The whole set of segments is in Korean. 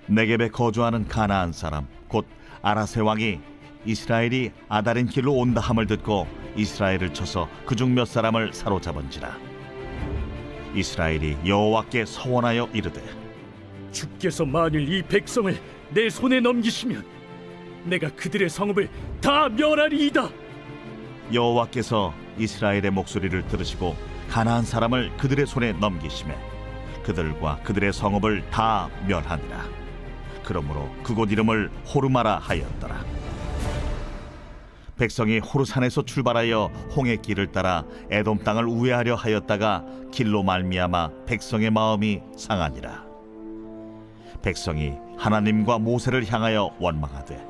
네겝에 거주하는 가나안 사람 곧 아라세 왕이 이스라엘이 아다린 길로 온다 함을 듣고 이스라엘을 쳐서 그중 몇 사람을 사로잡은지라. 이스라엘이 여호와께 서원하여 이르되, 주께서 만일 이 백성을 내 손에 넘기시면 내가 그들의 성읍을 다 멸하리이다. 여호와께서 이스라엘의 목소리를 들으시고 가나안 사람을 그들의 손에 넘기시매 그들과 그들의 성읍을 다 멸하니라. 그러므로 그곳 이름을 호르마라 하였더라. 백성이 호르산에서 출발하여 홍해 길을 따라 에돔 땅을 우회하려 하였다가 길로 말미암아 백성의 마음이 상하니라. 백성이 하나님과 모세를 향하여 원망하되,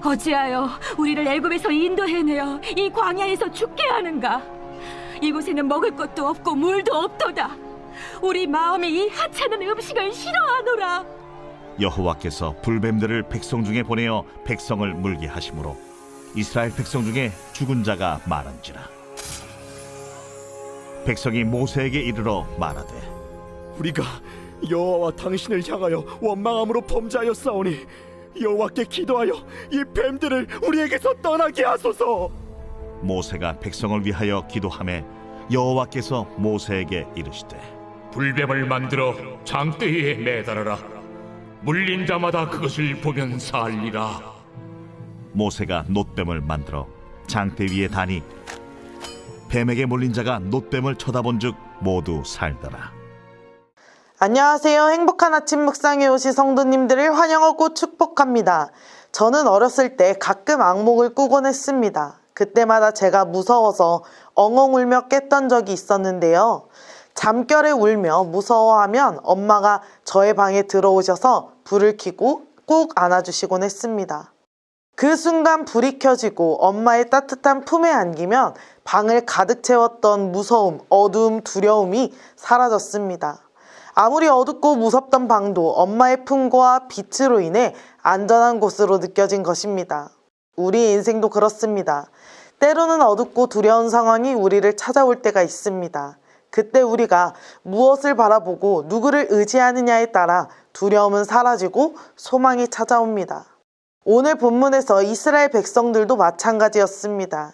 어찌하여 우리를 애굽에서 인도해내어 이 광야에서 죽게 하는가? 이곳에는 먹을 것도 없고 물도 없도다. 우리 마음이 이 하찮은 음식을 싫어하노라. 여호와께서 불뱀들을 백성 중에 보내어 백성을 물게 하심으로 이스라엘 백성 중에 죽은 자가 많은지라. 백성이 모세에게 이르러 말하되, 우리가 여호와와 당신을 향하여 원망함으로 범죄하였사오니 여호와께 기도하여 이 뱀들을 우리에게서 떠나게 하소서. 모세가 백성을 위하여 기도하매 여호와께서 모세에게 이르시되, 불뱀을 만들어 장대에 매달아라. 물린 자마다 그것을 보면 살리라. 모세가 놋뱀을 만들어 장대 위에 다니 뱀에게 물린 자가 놋뱀을 쳐다본즉 모두 살더라. 안녕하세요. 행복한 아침 묵상에 오신 성도님들을 환영하고 축복합니다. 저는 어렸을 때 가끔 악몽을 꾸곤 했습니다. 그때마다 제가 무서워서 엉엉 울며 깼던 적이 있었는데요. 잠결에 울며 무서워하면 엄마가 저의 방에 들어오셔서 불을 켜고 꼭 안아주시곤 했습니다. 그 순간 불이 켜지고 엄마의 따뜻한 품에 안기면 방을 가득 채웠던 무서움, 어두움, 두려움이 사라졌습니다. 아무리 어둡고 무섭던 방도 엄마의 품과 빛으로 인해 안전한 곳으로 느껴진 것입니다. 우리 인생도 그렇습니다. 때로는 어둡고 두려운 상황이 우리를 찾아올 때가 있습니다. 그때 우리가 무엇을 바라보고 누구를 의지하느냐에 따라 두려움은 사라지고 소망이 찾아옵니다. 오늘 본문에서 이스라엘 백성들도 마찬가지였습니다.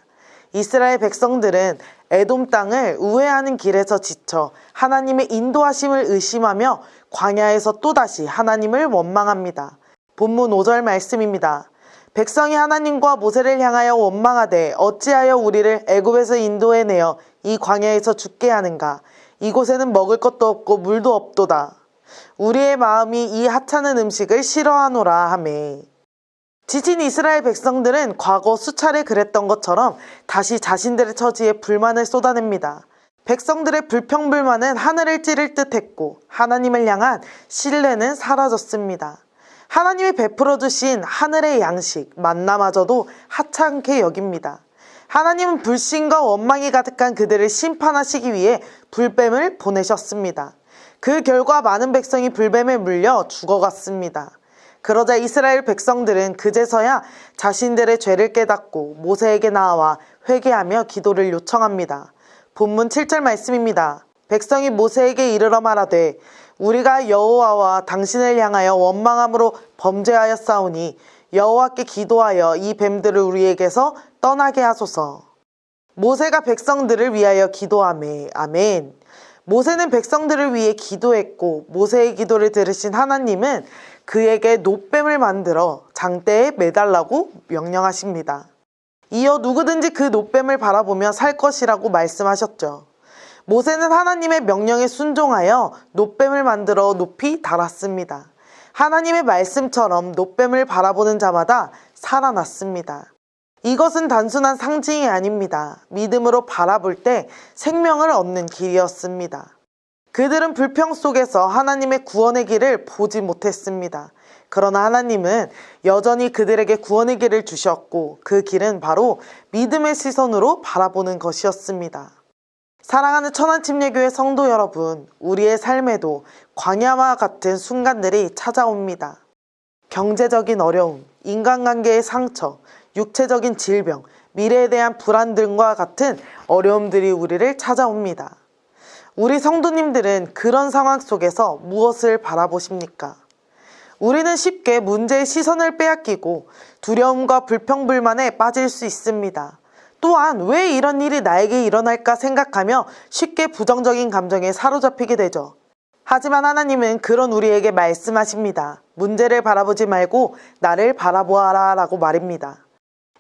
이스라엘 백성들은 에돔 땅을 우회하는 길에서 지쳐 하나님의 인도하심을 의심하며 광야에서 또다시 하나님을 원망합니다. 본문 5절 말씀입니다. 백성이 하나님과 모세를 향하여 원망하되 어찌하여 우리를 애굽에서 인도해내어 이 광야에서 죽게 하는가? 이곳에는 먹을 것도 없고 물도 없도다. 우리의 마음이 이 하찮은 음식을 싫어하노라 하매. 지친 이스라엘 백성들은 과거 수차례 그랬던 것처럼 다시 자신들의 처지에 불만을 쏟아냅니다. 백성들의 불평불만은 하늘을 찌를 듯 했고 하나님을 향한 신뢰는 사라졌습니다. 하나님이 베풀어 주신 하늘의 양식, 만나마저도 하찮게 여깁니다. 하나님은 불신과 원망이 가득한 그들을 심판하시기 위해 불뱀을 보내셨습니다. 그 결과 많은 백성이 불뱀에 물려 죽어갔습니다. 그러자 이스라엘 백성들은 그제서야 자신들의 죄를 깨닫고 모세에게 나아와 회개하며 기도를 요청합니다. 본문 7절 말씀입니다. 백성이 모세에게 이르러 말하되 우리가 여호와와 당신을 향하여 원망함으로 범죄하였사오니 여호와께 기도하여 이 뱀들을 우리에게서 떠나게 하소서. 모세가 백성들을 위하여 기도하매. 아멘. 모세는 백성들을 위해 기도했고 모세의 기도를 들으신 하나님은 그에게 놋뱀을 만들어 장대에 매달라고 명령하십니다. 이어 누구든지 그 놋뱀을 바라보며 살 것이라고 말씀하셨죠. 모세는 하나님의 명령에 순종하여 놋뱀을 만들어 높이 달았습니다. 하나님의 말씀처럼 놋뱀을 바라보는 자마다 살아났습니다. 이것은 단순한 상징이 아닙니다. 믿음으로 바라볼 때 생명을 얻는 길이었습니다. 그들은 불평 속에서 하나님의 구원의 길을 보지 못했습니다. 그러나 하나님은 여전히 그들에게 구원의 길을 주셨고 그 길은 바로 믿음의 시선으로 바라보는 것이었습니다. 사랑하는 천안침례교회 성도 여러분, 우리의 삶에도 광야와 같은 순간들이 찾아옵니다. 경제적인 어려움, 인간관계의 상처, 육체적인 질병, 미래에 대한 불안 등과 같은 어려움들이 우리를 찾아옵니다. 우리 성도님들은 그런 상황 속에서 무엇을 바라보십니까? 우리는 쉽게 문제의 시선을 빼앗기고 두려움과 불평불만에 빠질 수 있습니다. 또한 왜 이런 일이 나에게 일어날까 생각하며 쉽게 부정적인 감정에 사로잡히게 되죠. 하지만 하나님은 그런 우리에게 말씀하십니다. 문제를 바라보지 말고 나를 바라보아라 라고 말입니다.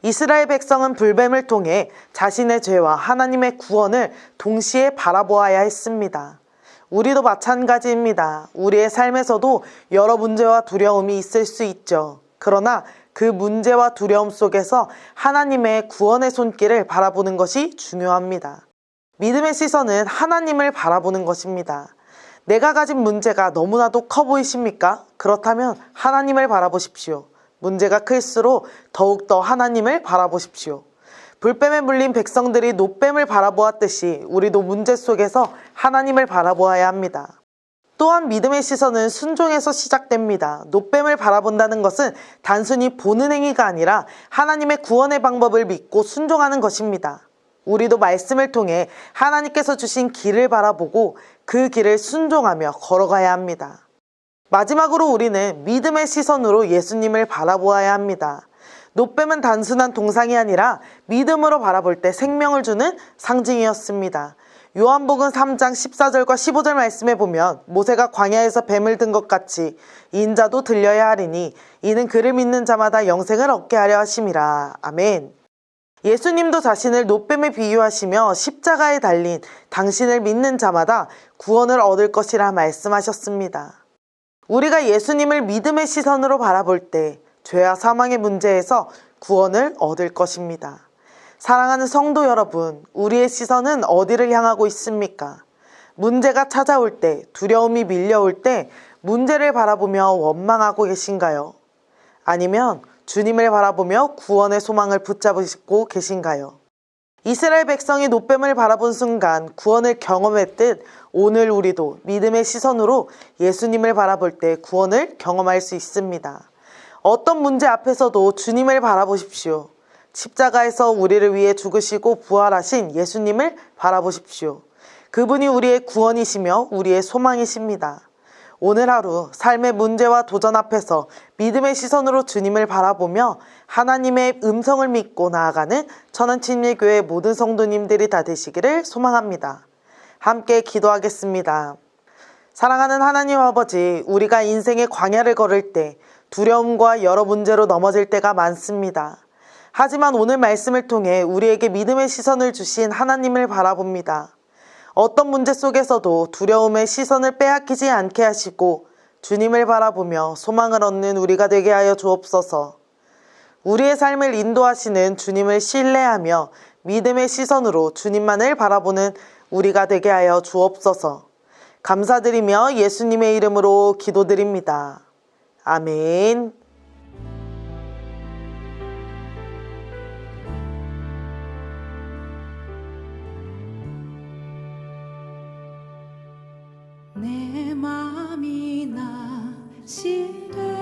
이스라엘 백성은 불뱀을 통해 자신의 죄와 하나님의 구원을 동시에 바라보아야 했습니다. 우리도 마찬가지입니다. 우리의 삶에서도 여러 문제와 두려움이 있을 수 있죠. 그러나 그 문제와 두려움 속에서 하나님의 구원의 손길을 바라보는 것이 중요합니다. 믿음의 시선은 하나님을 바라보는 것입니다. 내가 가진 문제가 너무나도 커 보이십니까? 그렇다면 하나님을 바라보십시오. 문제가 클수록 더욱더 하나님을 바라보십시오. 불뱀에 물린 백성들이 놋뱀을 바라보았듯이 우리도 문제 속에서 하나님을 바라보아야 합니다. 또한 믿음의 시선은 순종에서 시작됩니다. 놋뱀을 바라본다는 것은 단순히 보는 행위가 아니라 하나님의 구원의 방법을 믿고 순종하는 것입니다. 우리도 말씀을 통해 하나님께서 주신 길을 바라보고 그 길을 순종하며 걸어가야 합니다. 마지막으로 우리는 믿음의 시선으로 예수님을 바라보아야 합니다. 놋뱀은 단순한 동상이 아니라 믿음으로 바라볼 때 생명을 주는 상징이었습니다. 요한복음 3장 14절과 15절 말씀에 보면 모세가 광야에서 뱀을 든 것 같이 인자도 들려야 하리니 이는 그를 믿는 자마다 영생을 얻게 하려 하심이라. 아멘. 예수님도 자신을 놋뱀에 비유하시며 십자가에 달린 당신을 믿는 자마다 구원을 얻을 것이라 말씀하셨습니다. 우리가 예수님을 믿음의 시선으로 바라볼 때 죄와 사망의 문제에서 구원을 얻을 것입니다. 사랑하는 성도 여러분, 우리의 시선은 어디를 향하고 있습니까? 문제가 찾아올 때, 두려움이 밀려올 때 문제를 바라보며 원망하고 계신가요? 아니면 주님을 바라보며 구원의 소망을 붙잡으시고 계신가요? 이스라엘 백성이 놋뱀을 바라본 순간 구원을 경험했듯 오늘 우리도 믿음의 시선으로 예수님을 바라볼 때 구원을 경험할 수 있습니다. 어떤 문제 앞에서도 주님을 바라보십시오. 십자가에서 우리를 위해 죽으시고 부활하신 예수님을 바라보십시오. 그분이 우리의 구원이시며 우리의 소망이십니다. 오늘 하루 삶의 문제와 도전 앞에서 믿음의 시선으로 주님을 바라보며 하나님의 음성을 믿고 나아가는 천안침례교회 모든 성도님들이 다 되시기를 소망합니다. 함께 기도하겠습니다. 사랑하는 하나님 아버지, 우리가 인생의 광야를 걸을 때 두려움과 여러 문제로 넘어질 때가 많습니다. 하지만 오늘 말씀을 통해 우리에게 믿음의 시선을 주신 하나님을 바라봅니다. 어떤 문제 속에서도 두려움의 시선을 빼앗기지 않게 하시고 주님을 바라보며 소망을 얻는 우리가 되게 하여 주옵소서. 우리의 삶을 인도하시는 주님을 신뢰하며 믿음의 시선으로 주님만을 바라보는 우리가 되게 하여 주옵소서. 감사드리며 예수님의 이름으로 기도드립니다. 아멘. 내 맘이 나시되